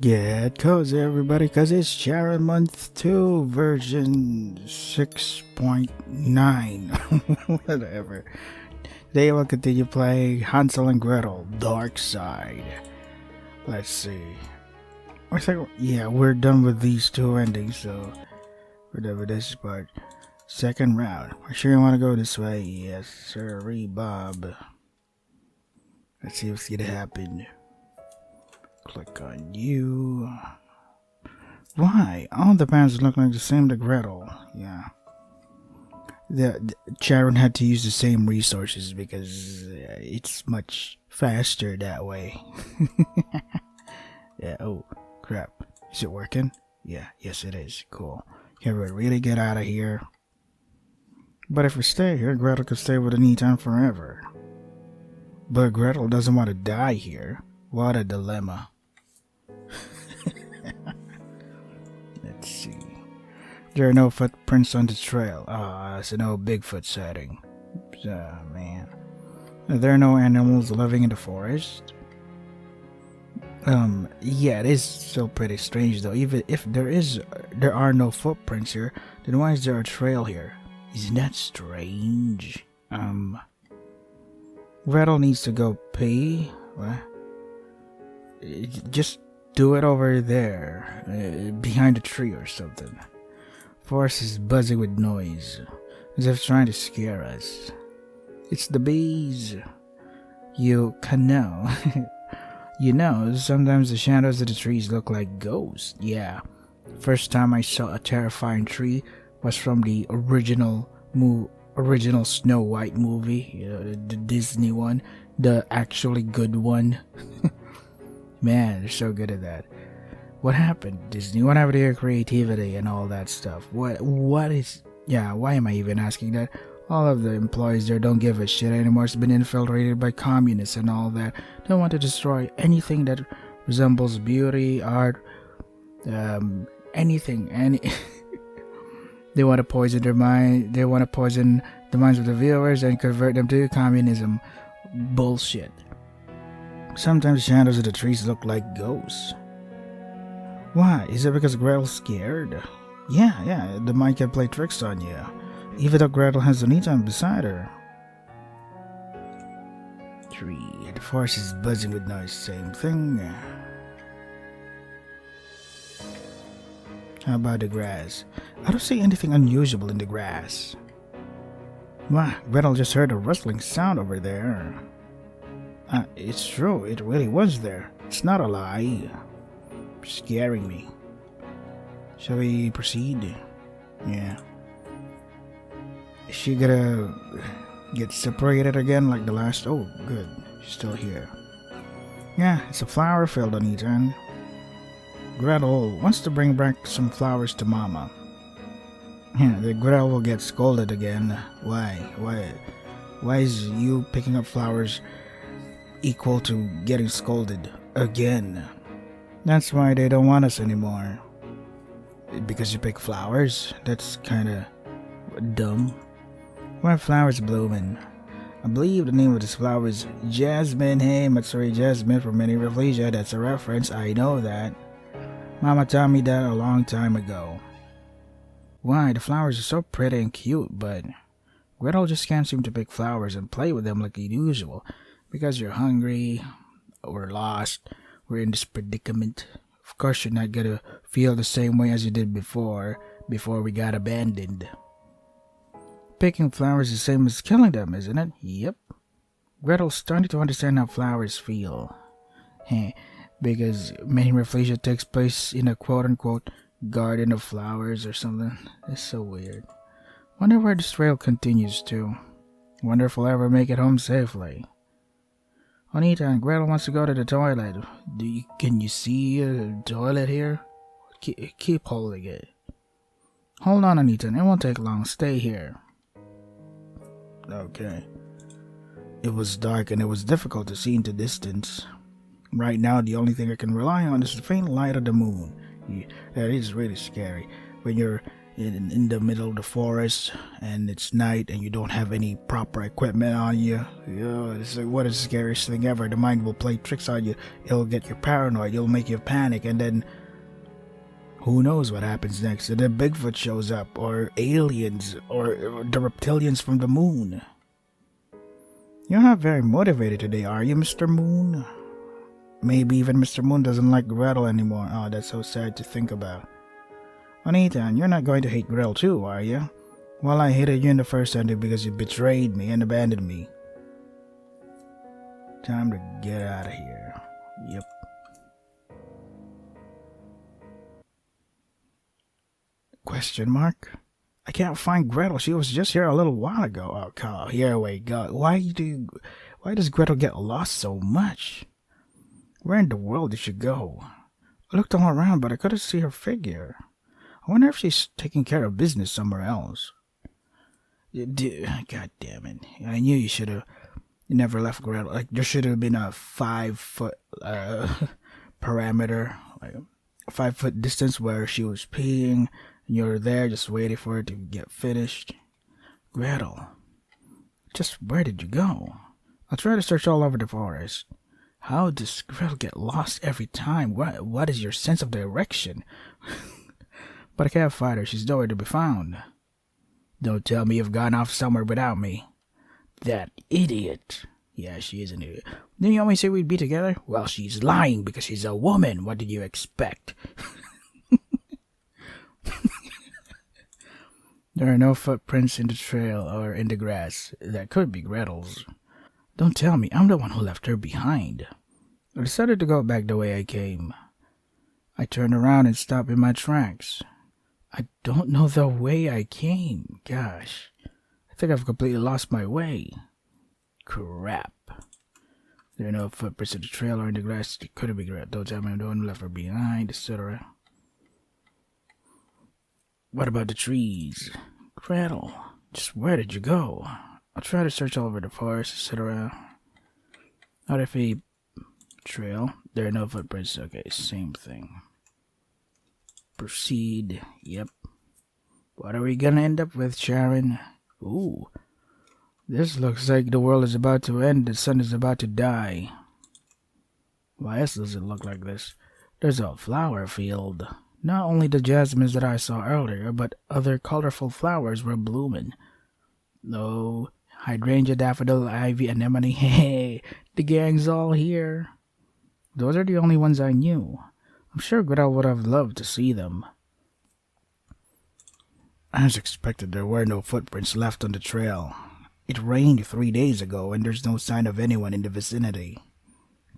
Get cozy, everybody, because it's Sharon Month 2, version 6.9. Whatever. Today we'll continue playing Hansel and Gretel, Dark Side. Let's see. I think, yeah, we're done with these two endings, so we're done with this part. Second round. Are you sure you want to go this way? Yes, sir, Bob. Let's see what's gonna happen. Click on you. Why? All the bands look like the same to Gretel. Yeah. The Sharon had to use the same resources because it's much faster that way. Yeah. Oh, crap. Is it working? Yeah. Yes, it is. Cool. Can we really get out of here? But if we stay here, Gretel could stay with Anita forever. But Gretel doesn't want to die here. What a dilemma. Let's see. There are no footprints on the trail. So no Bigfoot sighting. Man. There are no animals living in the forest. Yeah, it is still pretty strange though. Even if there are no footprints here, then why is there a trail here? Isn't that strange? Gretel needs to go pee. What? Just do it over there, behind a tree or something. Forest is buzzing with noise, as if trying to scare us. It's the bees. You can know. You know, sometimes the shadows of the trees look like ghosts. Yeah, first time I saw a terrifying tree was from the original Snow White movie, the Disney one, the actually good one. Man, they're so good at that. What happened, Disney? What happened to your creativity and all that stuff? Why am I even asking that? All of the employees there don't give a shit anymore. It's been infiltrated by communists and all that. They want to destroy anything that resembles beauty, art, anything. They want to poison their mind. They want to poison the minds of the viewers and convert them to communism. Bullshit. Sometimes the shadows of the trees look like ghosts. Why? Is it because Gretel's scared? Yeah, the mind can play tricks on you. Even though Gretel has Anita beside her. Tree. The forest is buzzing with noise. Same thing. How about the grass? I don't see anything unusual in the grass. Wow, Gretel just heard a rustling sound over there. It's true, it really was there. It's not a lie. Scaring me. Shall we proceed? Yeah. Is she gonna get separated again like the last? Oh, good. She's still here. Yeah, it's a flower field, Anita. Gretel wants to bring back some flowers to Mama. Yeah, the Gretel will get scolded again. Why? Why is you picking up flowers equal to getting scolded again? That's why they don't want us anymore. Because you pick flowers? That's kinda dumb. Why are flowers blooming? I believe the name of this flower is Jasmine. Hey, Matsuri Jasmine from Mini Reflegia. That's a reference. I know that. Mama told me that a long time ago. Why? The flowers are so pretty and cute, but Gretel just can't seem to pick flowers and play with them like usual. Because you're hungry, or lost, we're in this predicament. Of course you're not gonna feel the same way as you did before we got abandoned. Picking flowers is the same as killing them, isn't it? Yep. Gretel's starting to understand how flowers feel. Because Mini Reflegia takes place in a quote-unquote garden of flowers or something. It's so weird. Wonder where this trail continues to. Wonder if we'll ever make it home safely. Anita and Gretel wants to go to the toilet. Can you see a toilet here? Keep holding it. Hold on, Anita. It won't take long. Stay here. Okay. It was dark and it was difficult to see into distance. Right now, the only thing I can rely on is the faint light of the moon. That is really scary. When you're in the middle of the forest and it's night and you don't have any proper equipment on you. It's like, what is the scariest thing ever? The mind will play tricks on you. It'll get you paranoid. It'll make you panic, and then who knows what happens next? And then Bigfoot shows up, or aliens, or the reptilians from the moon. You're not very motivated today, are you, Mr. Moon? Maybe even Mr. Moon doesn't like Gretel anymore. Oh, that's so sad to think about. Anita, you're not going to hate Gretel too, are you? Well, I hated you in the first ending because you betrayed me and abandoned me. Time to get out of here. Yep. Question mark? I can't find Gretel. She was just here a little while ago. Oh, here we go. Why does Gretel get lost so much? Where in the world did she go? I looked all around, but I couldn't see her figure. I wonder if she's taking care of business somewhere else. God damn it. I knew you never left Gretel. Like, there should have been a 5-foot parameter, like a 5-foot distance where she was peeing, and you're there just waiting for it to get finished. Gretel, just where did you go? I'll try to search all over the forest. How does Gretel get lost every time? What is your sense of direction? But I can't find her. She's nowhere to be found. Don't tell me you've gone off somewhere without me. That idiot. Yeah, she is an idiot. Didn't you always say we'd be together? Well, she's lying because she's a woman. What did you expect? There are no footprints in the trail or in the grass. That could be Gretel's. Don't tell me I'm the one who left her behind. I decided to go back the way I came. I turned around and stopped in my tracks. I don't know the way I came. Gosh, I think I've completely lost my way. Crap. There are no footprints in the trail or in the grass. It could be Gretel. Don't tell me I'm the one who left her behind, etc. What about the trees? Gretel, just where did you go? I'll try to search all over the forest, etc. Not if a trail. There are no footprints. Okay, same thing. Proceed. Yep. What are we gonna end up with, Sharon? Ooh. This looks like the world is about to end. The sun is about to die. Why else does it look like this? There's a flower field. Not only the jasmines that I saw earlier, but other colorful flowers were blooming. No, hydrangea, daffodil, ivy, anemone. Hey, the gang's all here. Those are the only ones I knew. I'm sure Gretel would have loved to see them. As expected, there were no footprints left on the trail. It rained 3 days ago, and there's no sign of anyone in the vicinity.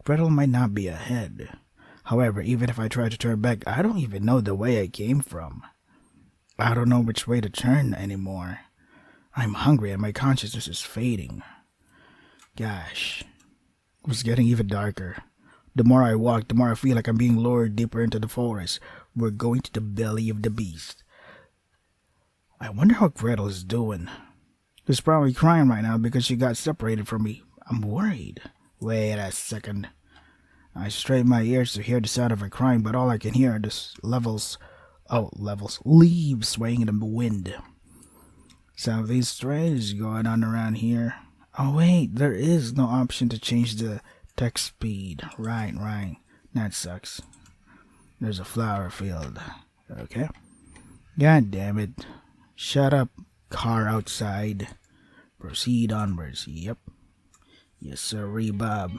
Gretel might not be ahead. However, even if I try to turn back, I don't even know the way I came from. I don't know which way to turn anymore. I'm hungry and my consciousness is fading. Gosh, it was getting even darker. The more I walk, the more I feel like I'm being lured deeper into the forest. We're going to the belly of the beast. I wonder how Gretel is doing. She's probably crying right now because she got separated from me. I'm worried. Wait a second. I strain my ears to hear the sound of her crying, but all I can hear are leaves swaying in the wind. Southeast strays going on around here. Oh wait, there is no option to change the text speed. Right. That sucks. There's a flower field. Okay. God damn it. Shut up, car outside. Proceed onwards. Yep. Yes, sir, Bob.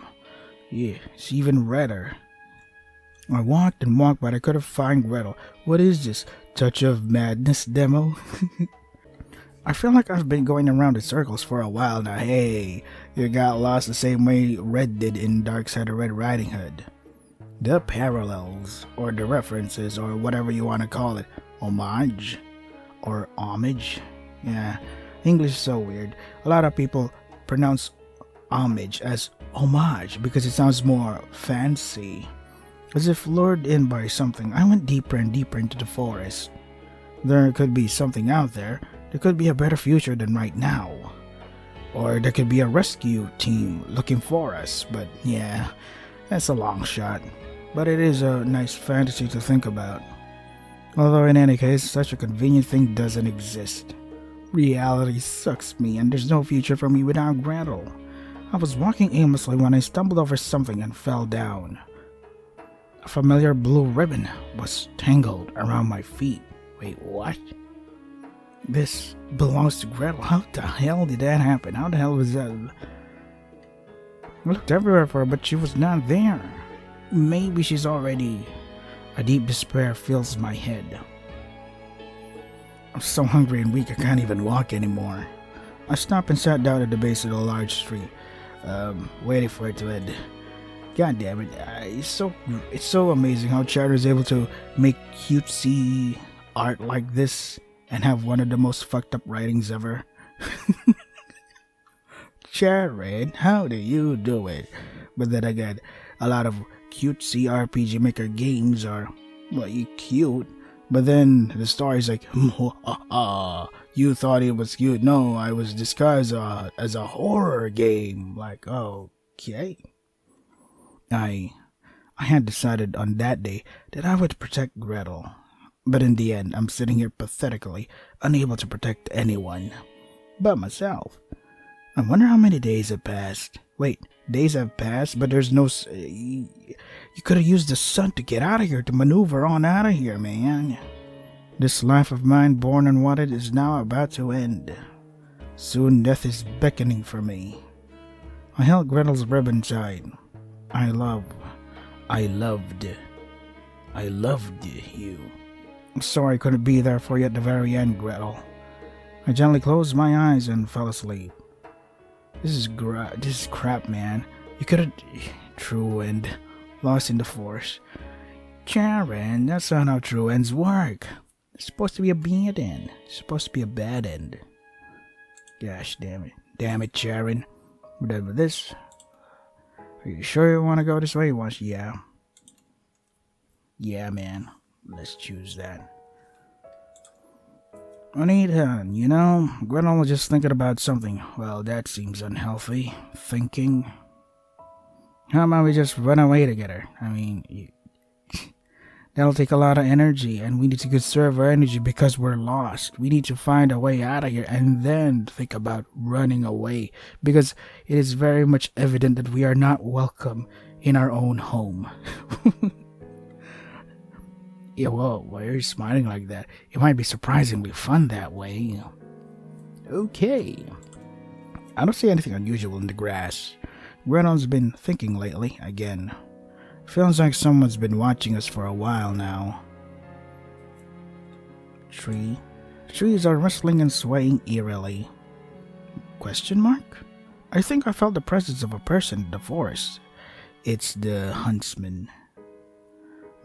Yeah, it's even redder. I walked and walked, but I couldn't find Gretel. What is this? Touch of Madness demo? I feel like I've been going around in circles for a while now. Hey, you got lost the same way Red did in Dark Side of Red Riding Hood. The parallels, or the references, or whatever you want to call it. Homage? Or homage? Yeah, English is so weird. A lot of people pronounce homage as homage because it sounds more fancy. As if lured in by something, I went deeper and deeper into the forest. There could be something out there. There could be a better future than right now. Or there could be a rescue team looking for us. But yeah, that's a long shot. But it is a nice fantasy to think about. Although in any case, such a convenient thing doesn't exist. Reality sucks me, and there's no future for me without Gretel. I was walking aimlessly when I stumbled over something and fell down. A familiar blue ribbon was tangled around my feet. Wait, what? This belongs to Gretel. How the hell did that happen? How the hell was that? I looked everywhere for her, but she was not there. Maybe she's already... A deep despair fills my head. I'm so hungry and weak I can't even walk anymore. I stopped and sat down at the base of the large tree, waiting for it to end. God damn it! It's so amazing how Chad is able to make cutesy art like this and have one of the most fucked up writings ever. Jared, how do you do it? But then again, a lot of cutesy RPG Maker games are, well, you cute, but then the story's like, you thought it was cute. No, I was disguised as a horror game. Like, okay. I had decided on that day that I would protect Gretel, but in the end, I'm sitting here pathetically unable to protect anyone but myself. I wonder how many days have passed. Wait, days have passed, but there's no... You could have used the sun to get out of here, to maneuver on out of here, man. This life of mine, born and wanted, is now about to end. Soon death is beckoning for me. I held Gretel's ribbon tight. I loved you. I'm sorry I couldn't be there for you at the very end, Gretel. I gently closed my eyes and fell asleep. This is crap, man. You could have... True end. Lost in the forest. Sharon, that's not how true ends work. It's supposed to be a bad end. It's supposed to be a bad end. Gosh damn it. Damn it, Sharon. We're done with this. Are you sure you want to go this way? Yeah. Yeah, man. Let's choose that. Anita, Gretel was just thinking about something. Well, that seems unhealthy. Thinking. How about we just run away together? I mean, that'll take a lot of energy, and we need to conserve our energy because we're lost. We need to find a way out of here, and then think about running away, because it is very much evident that we are not welcome in our own home. Yeah, well, why are you smiling like that? It might be surprisingly fun that way. Okay. I don't see anything unusual in the grass. Gretel's been thinking lately, again. Feels like someone's been watching us for a while now. Trees are rustling and swaying eerily. Question mark? I think I felt the presence of a person in the forest. It's the huntsman.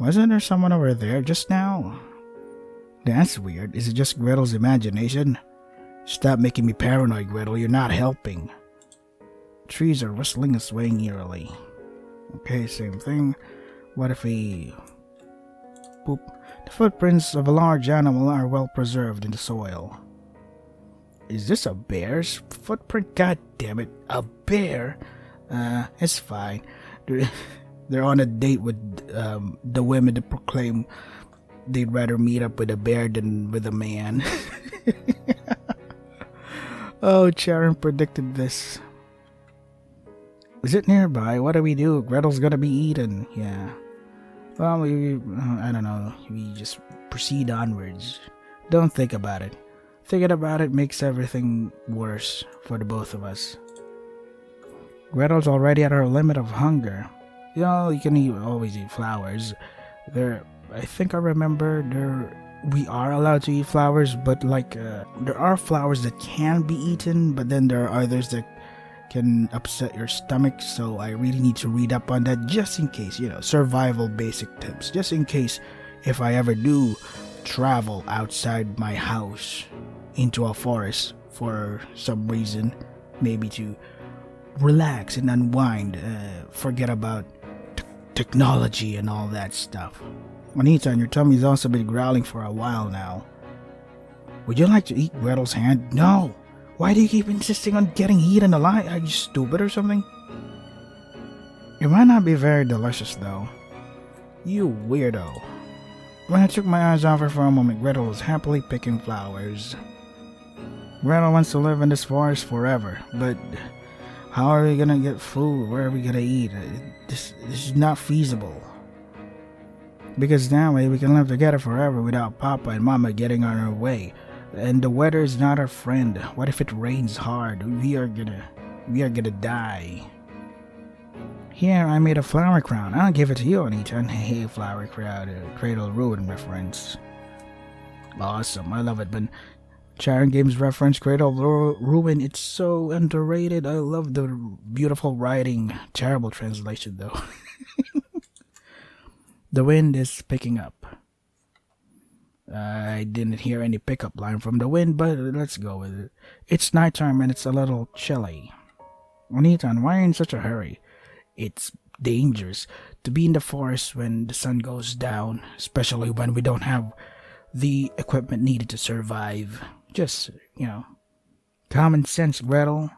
Wasn't there someone over there just now? That's weird. Is it just Gretel's imagination? Stop making me paranoid, Gretel. You're not helping. Trees are rustling and swaying eerily. Okay, same thing. What if we... Boop. The footprints of a large animal are well preserved in the soil. Is this a bear's footprint? God damn it. A bear? It's fine. They're on a date with the women that proclaim they'd rather meet up with a bear than with a man. Oh, Sharon predicted this. Is it nearby? What do we do? Gretel's gonna be eaten. Yeah. Well, I don't know. We just proceed onwards. Don't think about it. Thinking about it makes everything worse for the both of us. Gretel's already at her limit of hunger. You can always eat flowers. I think I remember we are allowed to eat flowers, but there are flowers that can be eaten, but then there are others that can upset your stomach, so I really need to read up on that just in case, survival basic tips, just in case if I ever do travel outside my house into a forest for some reason, maybe to relax and unwind, forget about technology and all that stuff. Juanita, your tummy's also been growling for a while now. Would you like to eat Gretel's hand? No! Why do you keep insisting on getting eaten alive? Are you stupid or something? It might not be very delicious though. You weirdo. When I took my eyes off her for a moment, Gretel was happily picking flowers. Gretel wants to live in this forest forever, but how are we gonna get food? Where are we gonna eat? This is not feasible. Because that way we can live together forever without Papa and Mama getting on our way. And the weather is not our friend. What if it rains hard? We are gonna die. Here, I made a flower crown. I'll give it to you, Anita. Hey, flower crown, Cradle Ruin reference. Awesome, I love it. But Charon Games reference, Cradle Ruin, it's so underrated. I love the beautiful writing. Terrible translation, though. The wind is picking up. I didn't hear any pickup line from the wind, but let's go with it. It's nighttime and it's a little chilly. Anita, why are you in such a hurry? It's dangerous to be in the forest when the sun goes down, especially when we don't have the equipment needed to survive. Just, common sense, Gretel.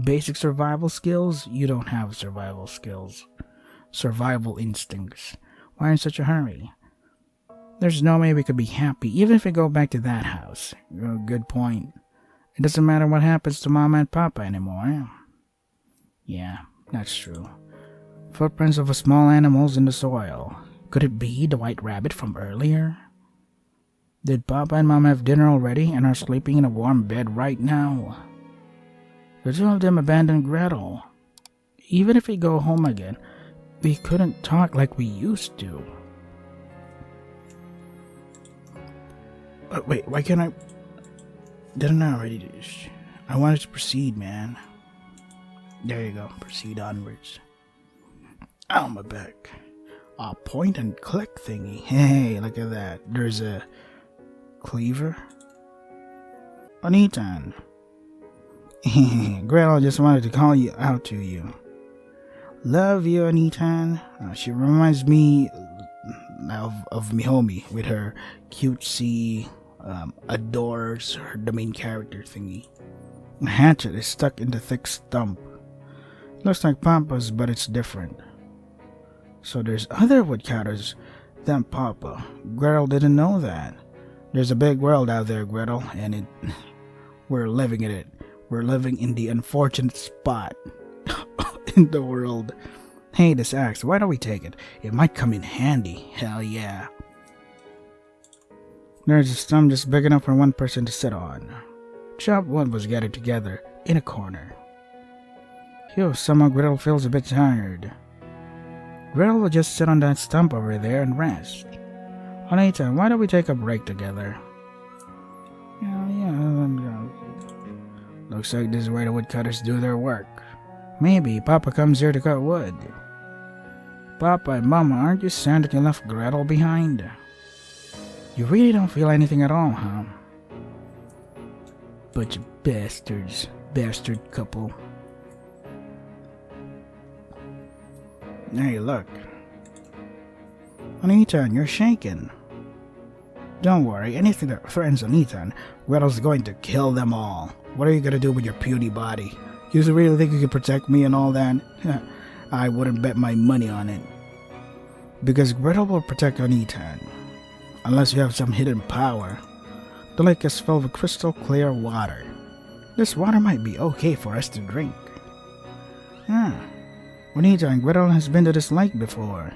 Basic survival skills? You don't have survival skills. Survival instincts. Why in such a hurry? There's no way we could be happy, even if we go back to that house. Good point. It doesn't matter what happens to Mama and Papa anymore. Yeah, that's true. Footprints of small animals in the soil. Could it be the white rabbit from earlier? Did Papa and Mama have dinner already and are sleeping in a warm bed right now? The two of them abandoned Gretel. Even if we go home again, we couldn't talk like we used to. Wait, why can't I? Didn't I already do this? I wanted to proceed, man. There you go. Proceed onwards. Oh, my back. A point and click thingy. Hey, look at that. There's a cleaver. Anita. Gretel just wanted to call you out to you. Love you, Anita. She reminds me of Mihomi with her cutesy, adores the main character thingy. The hatchet is stuck in the thick stump. Looks like Papa's, but it's different. So there's other woodcutters than Papa. Gretel didn't know that. There's a big world out there, Gretel, and we're living in it. We're living in the unfortunate spot in the world. Hey, this axe, why don't we take it? It might come in handy. Hell yeah. There's a stump just big enough for one person to sit on. Chopped wood was gathered together in a corner. Phew, somehow Gretel feels a bit tired. Gretel will just sit on that stump over there and rest. Anita, why don't we take a break together? Yeah. Looks like this is where the woodcutters do their work. Maybe Papa comes here to cut wood. Papa and Mama, aren't you sad that you left Gretel behind? You really don't feel anything at all, huh? Bunch of bastards. Bastard couple. Hey, look. Anita, you're shaking. Don't worry, anything that threatens Anita, Gretel's going to kill them all. What are you gonna do with your puny body? You really think you can protect me and all that? I wouldn't bet my money on it. Because Gretel will protect Anita. Unless you have some hidden power. The lake is filled with crystal clear water. This water might be okay for us to drink. Anita and Gretel has been to this lake before.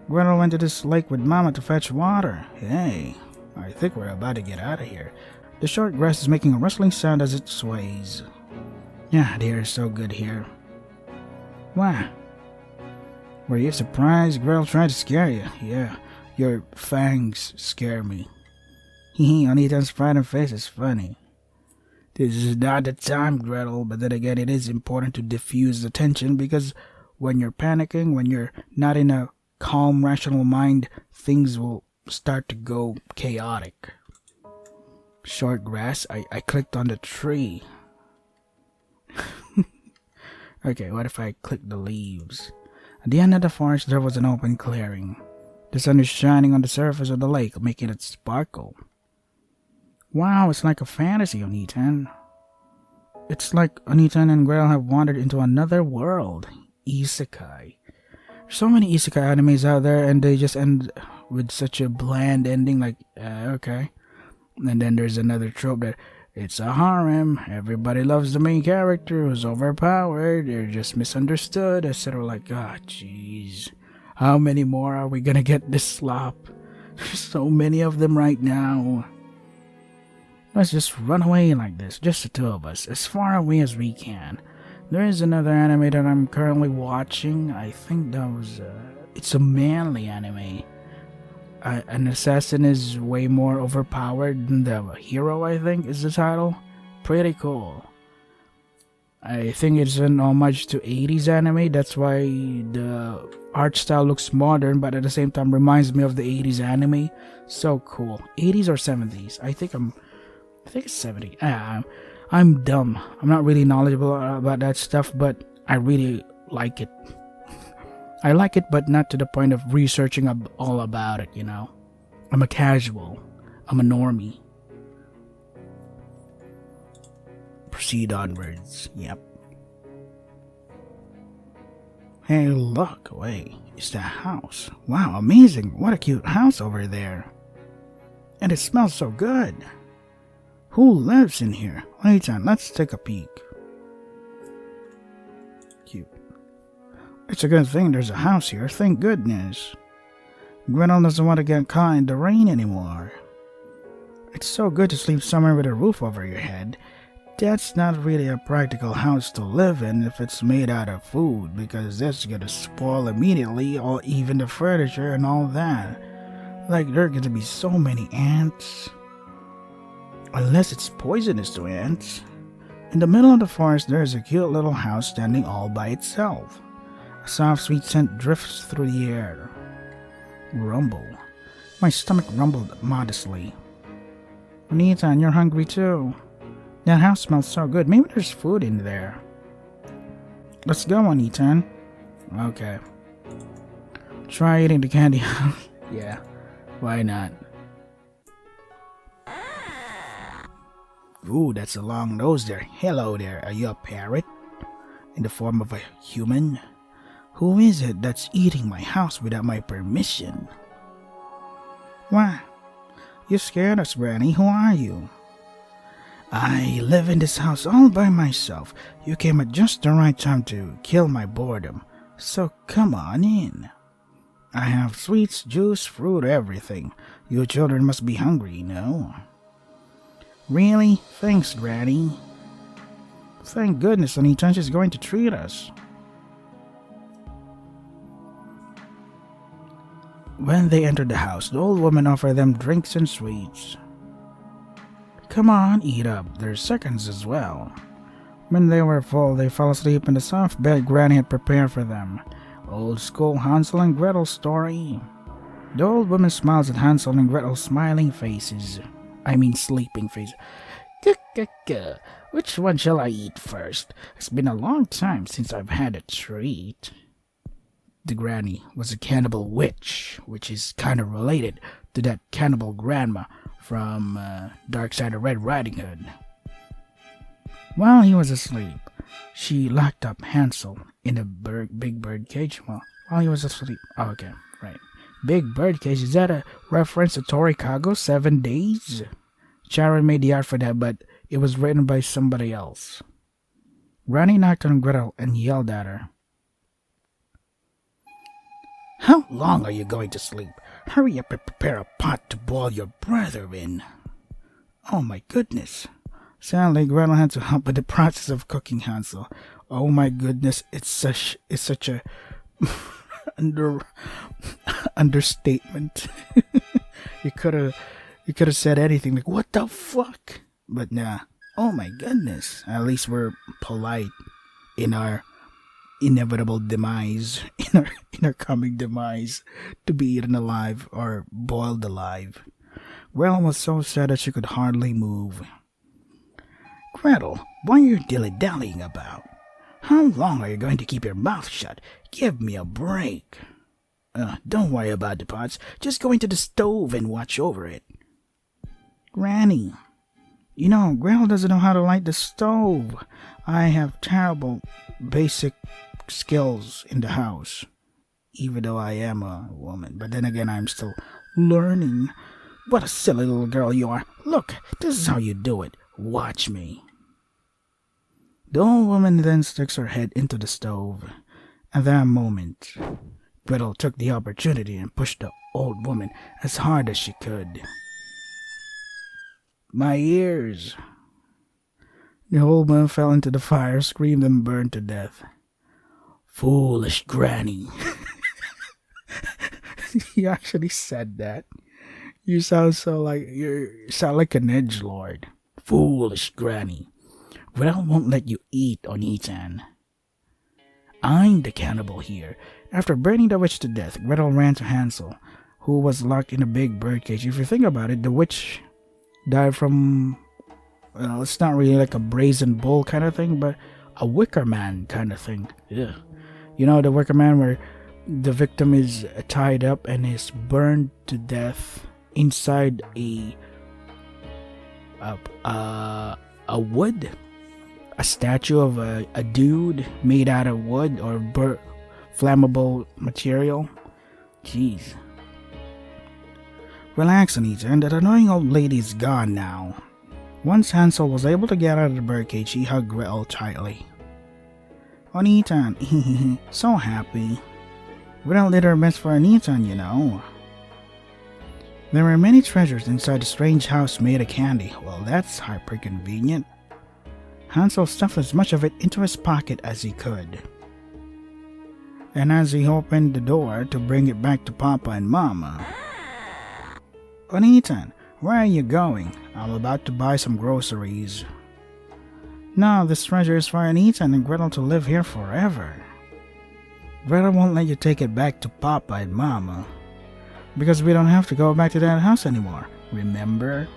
Gretel went to this lake with Mama to fetch water. Hey, I think we're about to get out of here. The short grass is making a rustling sound as it sways. Yeah, the air is so good here. Wow. Were you surprised Gretel tried to scare you? Yeah, your fangs scare me. Hee, Anita's frightened face is funny. This is not the time, Gretel, but then again it is important to diffuse the tension because when you're panicking, when you're not in a calm, rational mind, things will start to go chaotic. Short grass, I clicked on the tree. Okay, what if I click the leaves? At the end of the forest, there was an open clearing. The sun is shining on the surface of the lake, making it sparkle. Wow, it's like a fantasy, Anita. It's like Anita and Gretel have wandered into another world. Isekai. There's so many isekai animes out there, and they just end with such a bland ending. Like, okay. And then there's another trope that it's a harem. Everybody loves the main character who's overpowered. They're just misunderstood, etc. Like, ah, jeez. How many more are we gonna get this slop? There's so many of them right now. Let's just run away like this, just the two of us, as far away as we can. There is another anime that I'm currently watching. I think that was, it's a manly anime. An assassin is way more overpowered than the hero, I think is the title. Pretty cool. I think it's an homage to 80s anime. That's why the art style looks modern, but at the same time reminds me of the 80s anime. So cool. 80s or 70s? I think it's 70. I'm dumb. I'm not really knowledgeable about that stuff, but I really like it. I like it, but not to the point of researching all about it, you know. I'm a casual. I'm a normie. Proceed onwards. Yep. Hey, look. Wait. It's the house. Wow, amazing. What a cute house over there. And it smells so good. Who lives in here? Wait on, let's take a peek. Cute. It's a good thing there's a house here, thank goodness. Gretel doesn't want to get caught in the rain anymore. It's so good to sleep somewhere with a roof over your head. That's not really a practical house to live in if it's made out of food, because that's gonna spoil immediately, or even the furniture and all that. Like, there are gonna be so many ants. Unless it's poisonous to ants. In the middle of the forest, there's a cute little house standing all by itself. A soft, sweet scent drifts through the air. Rumble. My stomach rumbled modestly. Anita, you're hungry too. That house smells so good. Maybe there's food in there. Let's go, Anita. Okay. Try eating the candy. Yeah, why not? Ooh, that's a long nose there. Hello there, are you a parrot? In the form of a human? Who is it that's eating my house without my permission? Why? You scared us, Granny. Who are you? I live in this house all by myself. You came at just the right time to kill my boredom. So come on in. I have sweets, juice, fruit, everything. You children must be hungry, you know. Really? Thanks, Granny. Thank goodness Anita is going to treat us. When they entered the house, the old woman offered them drinks and sweets. Come on, eat up. There's seconds as well. When they were full, they fell asleep in the soft bed Granny had prepared for them. Old school Hansel and Gretel story. The old woman smiles at Hansel and Gretel's smiling faces. I mean sleeping faces. Which one shall I eat first? It's been a long time since I've had a treat. The granny was a cannibal witch, which is kind of related to that cannibal grandma from Dark Side of Red Riding Hood. While he was asleep, she locked up Hansel in a big bird cage. Well, while he was asleep. Oh, okay, right. Big bird cage, is that a reference to Torikago 7 Days? Sharon made the art for that, but it was written by somebody else. Granny knocked on Gretel and yelled at her. How long are you going to sleep? Hurry up and prepare a pot to boil your brother in. Oh my goodness. Sadly, Gretel had to help with the process of cooking Hansel. Oh my goodness, it's such a understatement. You could have said anything like, what the fuck? But nah. Oh my goodness. At least we're polite in our inevitable demise, in our coming demise, to be eaten alive or boiled alive. Gretel was so sad that she could hardly move. Gretel, what are you dilly-dallying about? How long are you going to keep your mouth shut? Give me a break. Don't worry about the pots. Just go into the stove and watch over it. Granny, you know, Gretel doesn't know how to light the stove. I have terrible basic skills in the house, even though I am a woman. But then again, I'm still Learning. What a silly little girl you are. Look, this is how you do it. Watch me. The old woman then sticks her head into the stove. At that moment, Gretel took the opportunity and pushed the old woman as hard as she could. My ears! The old woman fell into the fire, screamed and burned to death. Foolish granny. He actually said that. You sound like an edgelord. Foolish granny. Gretel won't let you eat on Ethan. I'm the cannibal here. After burning the witch to death, Gretel ran to Hansel, who was locked in a big birdcage. If you think about it, the witch died from, well, it's not really like a brazen bull kind of thing, but a wicker man kind of thing. Yeah. You know, the wicker man where the victim is tied up and is burned to death inside a wood, a statue of a dude made out of wood or flammable material. Jeez. Relax, Anita, that annoying old lady's gone now. Once Hansel was able to get out of the birdcage, he hugged Gretel tightly. Anita, so happy. Gretel did her best for Anita, you know. There were many treasures inside the strange house made of candy. Well, that's hyper convenient. Hansel stuffed as much of it into his pocket as he could. And as he opened the door to bring it back to Papa and Mama, Anita, where are you going? I'm about to buy some groceries. No, this treasure is for Anita and Gretel to live here forever. Gretel won't let you take it back to Papa and Mama, because we don't have to go back to that house anymore, remember?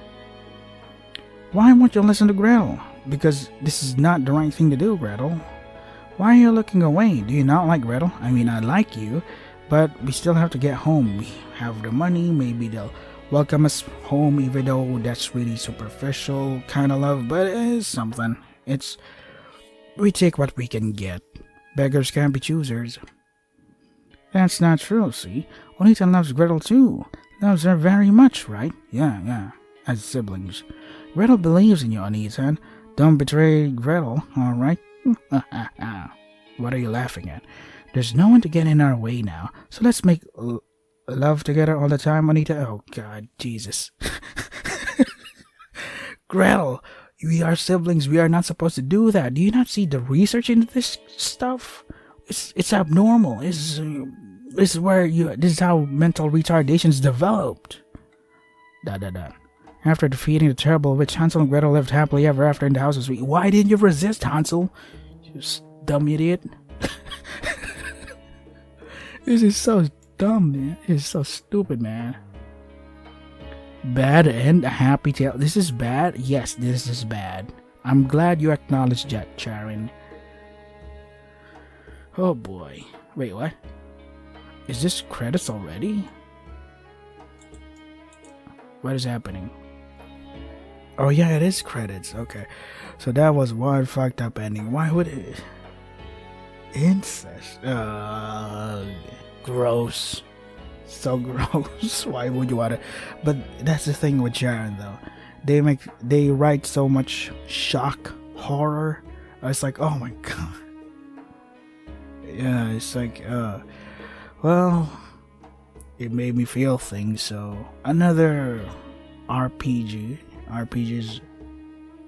Why won't you listen to Gretel? Because this is not the right thing to do, Gretel. Why are you looking away? Do you not like Gretel? I mean, I like you, but we still have to get home. We have the money, maybe they'll welcome us home, even though that's really superficial kind of love, but it is something. We take what we can get. Beggars can't be choosers. That's not true, see? Anita loves Gretel too. Loves her very much, right? Yeah. As siblings. Gretel believes in you, Anita. Don't betray Gretel, alright? What are you laughing at? There's no one to get in our way now, so let's make love together all the time, Anita. Oh God, Jesus. Gretel, we are siblings. We are not supposed to do that. Do you not see the research into this stuff? It's abnormal. This is how mental retardation is developed. After defeating the terrible witch, Hansel and Gretel lived happily ever after in the house of sweet. Why didn't you resist, Hansel? You dumb idiot. This is so dumb, man. It's so stupid, man. Bad and a happy tale. This is bad? Yes, this is bad. I'm glad you acknowledged that, Sharon. Oh boy. Wait, what? Is this credits already? What is happening? Oh yeah, it is credits. Okay. So that was one fucked up ending. Why would it... Incest? Gross. So gross. Why would you want to? But that's the thing with Sharon though. They write so much shock horror. It's like, oh my god. Yeah, it's like well, it made me feel things. So another RPGs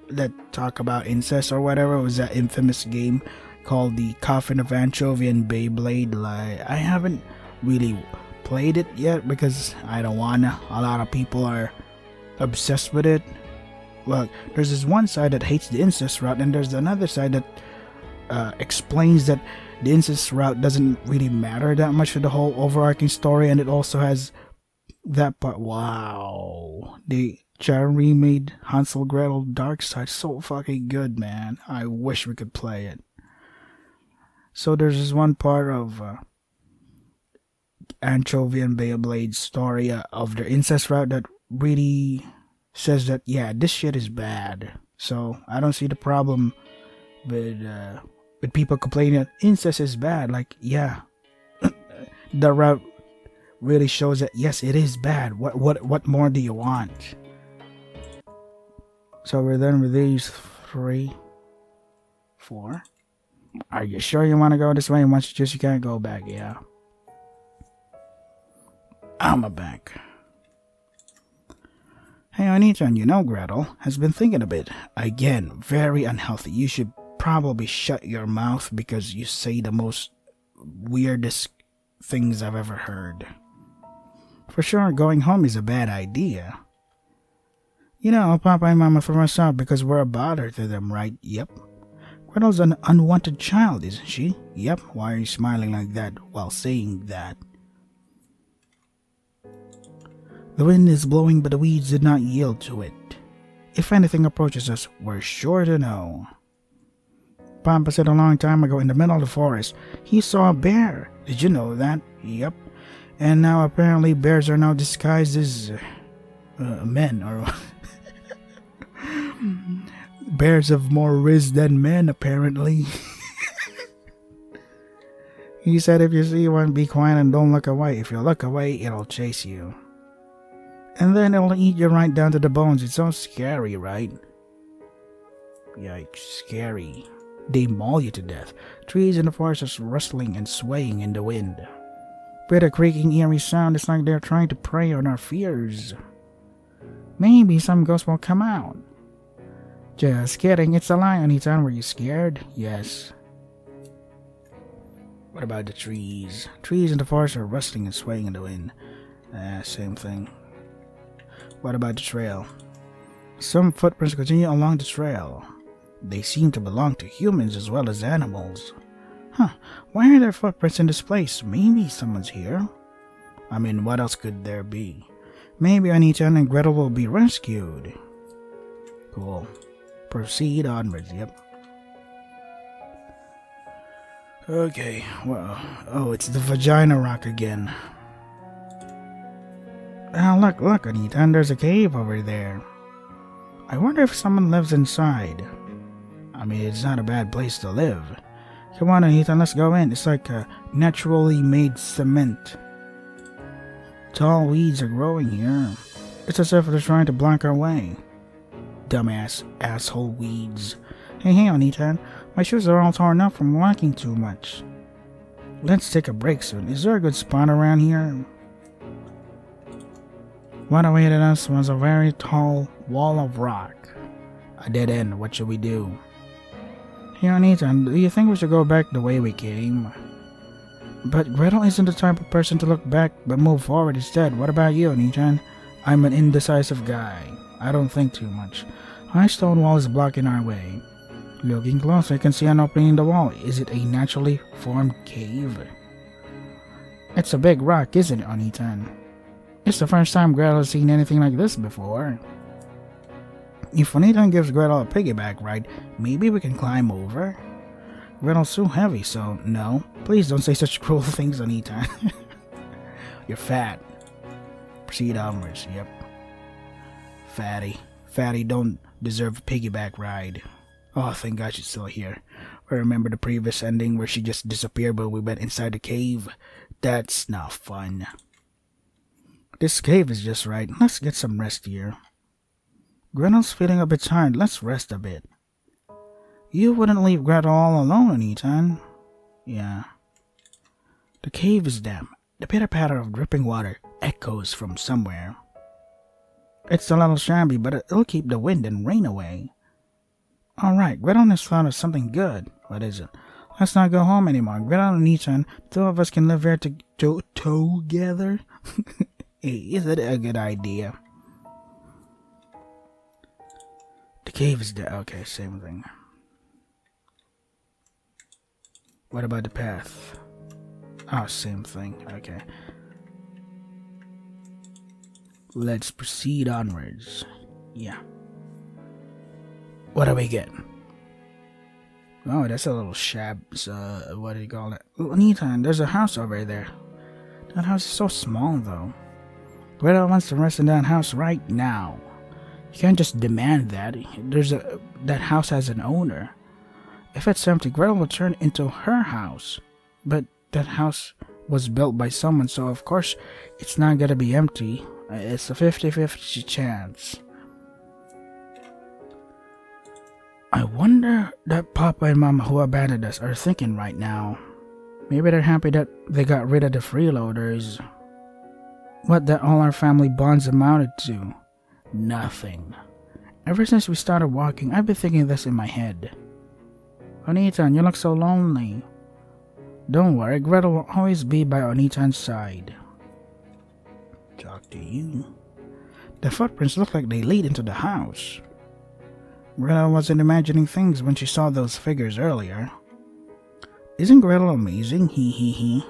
that talk about incest or whatever was that infamous game called the Coffin of Anchovy and Beyblade. Like, I haven't really played it yet because I don't wanna. A lot of people are obsessed with it. Well, there's this one side that hates the incest route, and there's another side that explains that the incest route doesn't really matter that much to the whole overarching story, and it also has that part. Wow, the Sharon remade Hansel Gretel Dark Side so fucking good, man. I wish we could play it. So there's this one part of Anchovy and Beyblade's story of their incest route that really says that, yeah, this shit is bad. So I don't see the problem with people complaining that incest is bad. Like, yeah, the route really shows that yes, it is bad. What more do you want? So we're done with these 3, 4. Are you sure you want to go this way? Once you can't go back, yeah. I'm back. Hey, Onita, you know Gretel has been thinking a bit. Again, very unhealthy. You should probably shut your mouth because you say the most weirdest things I've ever heard. For sure, going home is a bad idea. You know, Papa and Mama threw us out because we're a bother to them, right? Yep. Gretel's an unwanted child, isn't she? Yep. Why are you smiling like that while saying that? The wind is blowing, but the weeds did not yield to it. If anything approaches us, we're sure to know. Papa said a long time ago in the middle of the forest, he saw a bear. Did you know that? Yep. And now apparently bears are now disguised as men, or bears have more riz than men, apparently. He said if you see one, be quiet and don't look away. If you look away, it'll chase you. And then it'll eat you right down to the bones. It's so scary, right? Yikes, scary. They maul you to death. Trees in the forest are rustling and swaying in the wind. With a creaking, eerie sound, it's like they're trying to prey on our fears. Maybe some ghosts will come out. Just kidding, it's a lie. Anytime were you scared? Yes. What about the trees? Trees in the forest are rustling and swaying in the wind. Same thing. What about the trail? Some footprints continue along the trail. They seem to belong to humans as well as animals. Huh, why are there footprints in this place? Maybe someone's here. I mean, what else could there be? Maybe Anita and Gretel will be rescued. Cool. Proceed onwards, yep. Okay, well, oh, it's the vagina rock again. Oh, look, Anita, and there's a cave over there. I wonder if someone lives inside. I mean, it's not a bad place to live. Come on, Anita, let's go in. It's like a naturally made cement. Tall weeds are growing here. It's as if they're trying to block our way. Dumbass, asshole weeds. Hey, Anita, my shoes are all torn up from walking too much. Let's take a break soon. Is there a good spot around here? What awaited us was a very tall wall of rock. A dead end. What should we do? Hey, Anita, do you think we should go back the way we came? But Gretel isn't the type of person to look back but move forward instead. What about you, Anita? I'm an indecisive guy. I don't think too much. High stone wall is blocking our way. Looking close, I can see an opening in the wall. Is it a naturally formed cave? It's a big rock, isn't it, Anita? It's the first time Gretel has seen anything like this before. If Anita gives Gretel a piggyback ride, maybe we can climb over? Gretel's so heavy, so no. Please don't say such cruel things, Anita. You're fat. Proceed onwards, yep. Fatty don't deserve a piggyback ride. Oh, thank God she's still here. I remember the previous ending where she just disappeared but we went inside the cave. That's not fun. This cave is just right. Let's get some rest here. Gretel's feeling a bit tired. Let's rest a bit. You wouldn't leave Gretel all alone, Anita. Yeah. The cave is damp. The pitter-patter of dripping water echoes from somewhere. It's a little shabby, but it'll keep the wind and rain away. Alright, Gretel has thought of something good. What is it? Let's not go home anymore. Gretel and Anita, two of us can live here together. Hey, is it a good idea? The cave is there. Okay, same thing. What about the path? Oh, same thing. Okay. Let's proceed onwards. Yeah. What do we get? Oh, that's a little what do you call it? Anita, there's a house over there. That house is so small, though. Gretel wants to rest in that house right now. You can't just demand that. That house has an owner. If it's empty, Gretel will turn into her house. But that house was built by someone, so of course it's not gonna be empty. It's a 50-50 chance. I wonder that Papa and Mama who abandoned us are thinking right now. Maybe they're happy that they got rid of the freeloaders. What that all our family bonds amounted to? Nothing. Ever since we started walking, I've been thinking this in my head. Onitan, you look so lonely. Don't worry, Gretel will always be by Onitan's side. Talk to you. The footprints look like they lead into the house. Gretel wasn't imagining things when she saw those figures earlier. Isn't Gretel amazing? He.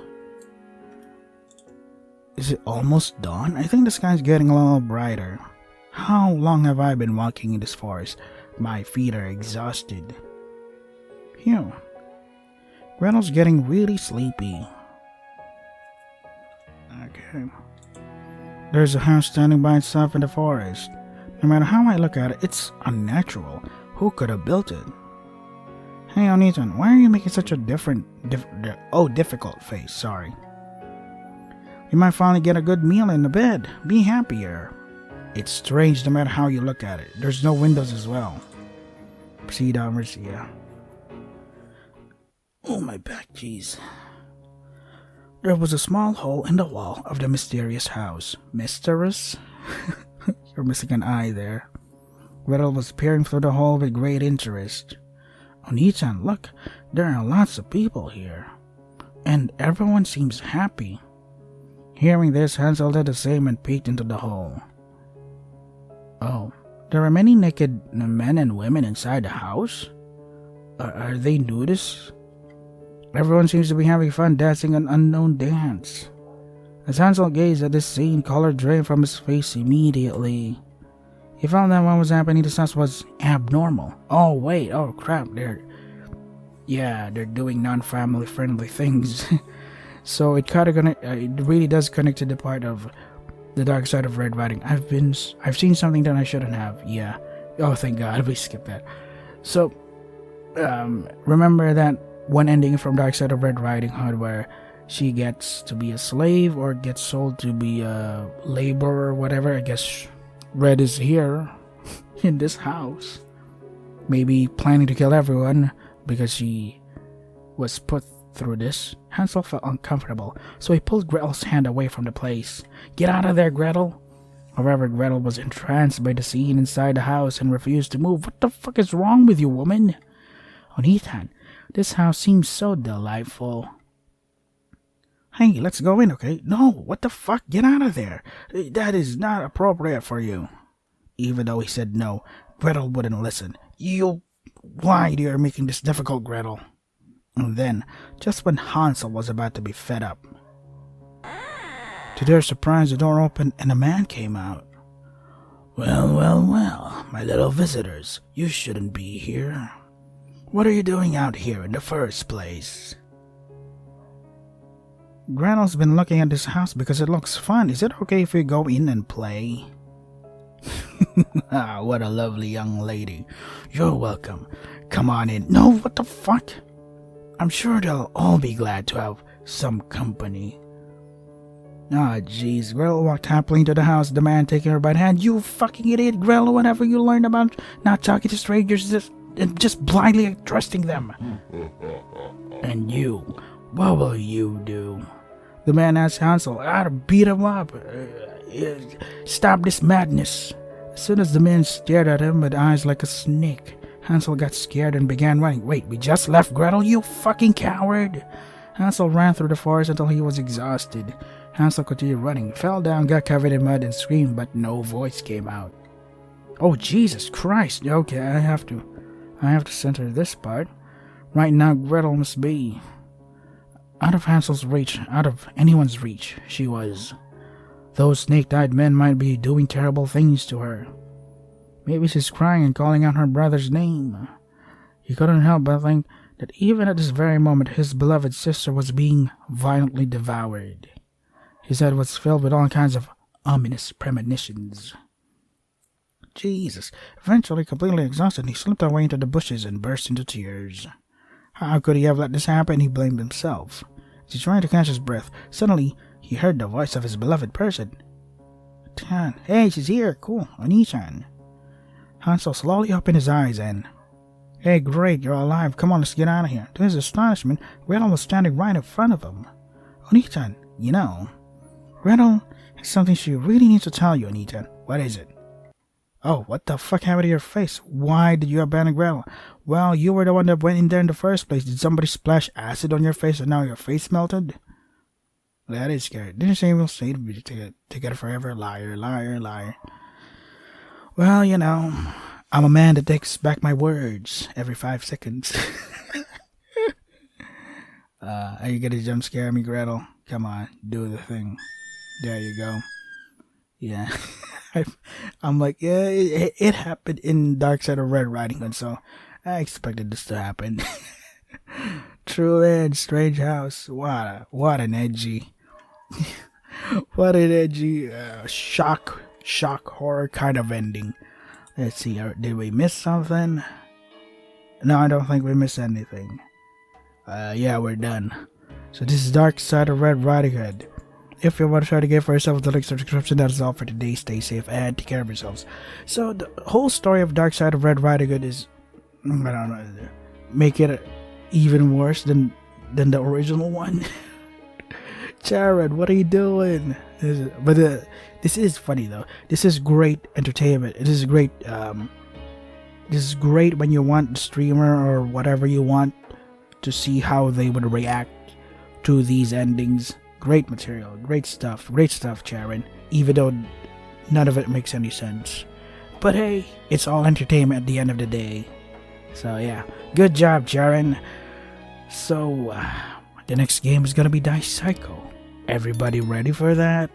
Is it almost dawn? I think the sky's getting a little brighter. How long have I been walking in this forest? My feet are exhausted. Phew. Gretel's getting really sleepy. Okay. There's a house standing by itself in the forest. No matter how I look at it, it's unnatural. Who could have built it? Hey, Onitan, why are you making such a difficult face? Sorry. You might finally get a good meal in the bed. Be happier. It's strange no matter how you look at it. There's no windows as well. Proceed onwards, yeah. Oh, my back, jeez. There was a small hole in the wall of the mysterious house. Mysterious? You're missing an eye there. Gretel was peering through the hole with great interest. Onitan, look, there are lots of people here. And everyone seems happy. Hearing this, Hansel did the same and peeked into the hole. Oh, there are many naked men and women inside the house? Are they nudists? Everyone seems to be having fun dancing an unknown dance. As Hansel gazed at this scene, color drained from his face immediately. He found that what was happening to us was abnormal. Oh wait, oh crap, they're doing non-family friendly things. So it really does connect to the part of the dark side of Red Riding. I've seen something that I shouldn't have. Yeah. Oh, thank God, we skipped that. So, remember that one ending from Dark Side of Red Riding Hood where she gets to be a slave or gets sold to be a laborer or whatever. I guess Red is here in this house, maybe planning to kill everyone because she was put through this. Hansel felt uncomfortable, so he pulled Gretel's hand away from the place. Get out of there, Gretel! However, Gretel was entranced by the scene inside the house and refused to move. What the fuck is wrong with you, woman? Onitan, this house seems so delightful. Hey, let's go in, okay? No, what the fuck? Get out of there. That is not appropriate for you. Even though he said no, Gretel wouldn't listen. Why are you making this difficult, Gretel? And then, just when Hansel was about to be fed up, to their surprise, the door opened and a man came out. Well, my little visitors, you shouldn't be here. What are you doing out here in the first place? Gretel's been looking at this house because it looks fun. Is it okay if we go in and play? Ah, what a lovely young lady. You're welcome. Come on in. No, what the fuck? I'm sure they'll all be glad to have some company. Ah, jeez. Gretel walked happily into the house, the man taking her by the hand. You fucking idiot, Gretel. Whatever you learned about not talking to strangers and just blindly trusting them. And you, what will you do? The man asked Hansel. I'll beat him up. Stop this madness. As soon as the man stared at him with eyes like a snake, Hansel got scared and began running. Wait, we just left Gretel, you fucking coward! Hansel ran through the forest until he was exhausted. Hansel continued running, fell down, got covered in mud and screamed, but no voice came out. Oh, Jesus Christ! Okay, I have to center this part. Right now, Gretel must be out of Hansel's reach, out of anyone's reach. She was. Those snake-eyed men might be doing terrible things to her. Maybe she's crying and calling out her brother's name. He couldn't help but think that even at this very moment his beloved sister was being violently devoured. His head was filled with all kinds of ominous premonitions. Jesus. Eventually, completely exhausted, he slipped away into the bushes and burst into tears. How could he have let this happen? He blamed himself. He's trying to catch his breath. Suddenly, he heard the voice of his beloved person. Hey, she's here. Cool. Oni-chan. Hansel slowly opened his eyes and... Hey, great, you're alive. Come on, let's get out of here. To his astonishment, Gretel was standing right in front of him. Oni-chan, you know, Gretel has something she really needs to tell you, Oni-chan. What is it? Oh, what the fuck happened to your face? Why did you abandon Gretel? Well, you were the one that went in there in the first place. Did somebody splash acid on your face and now your face melted? That is scary. Didn't you say we'll stay together forever? Liar, liar, liar. Well, you know, I'm a man that takes back my words every 5 seconds. Are you gonna jump scare me, Gretel? Come on, do the thing. There you go. Yeah. I'm like, yeah, it happened in Dark Side of Red Riding Hood, so I expected this to happen. True and Strange House. What an edgy, what an edgy shock horror kind of ending. Let's see, did we miss something? No, I don't think we missed anything. Yeah, we're done. So this is Dark Side of Red Riding Hood. If you want to try to get for yourself the link to the description, that is all for today. Stay safe and take care of yourselves. So the whole story of Dark Side of Red Riding Hood is, I don't know, make it even worse than the original one. Jared, what are you doing? This is funny though. This is great entertainment. It is great. This is great when you want the streamer or whatever you want to see how they would react to these endings. Great material, great stuff, Sharon. Even though none of it makes any sense, but hey, it's all entertainment at the end of the day. So yeah, good job, Sharon. So the next game is gonna be Dice Psycho. Everybody ready for that?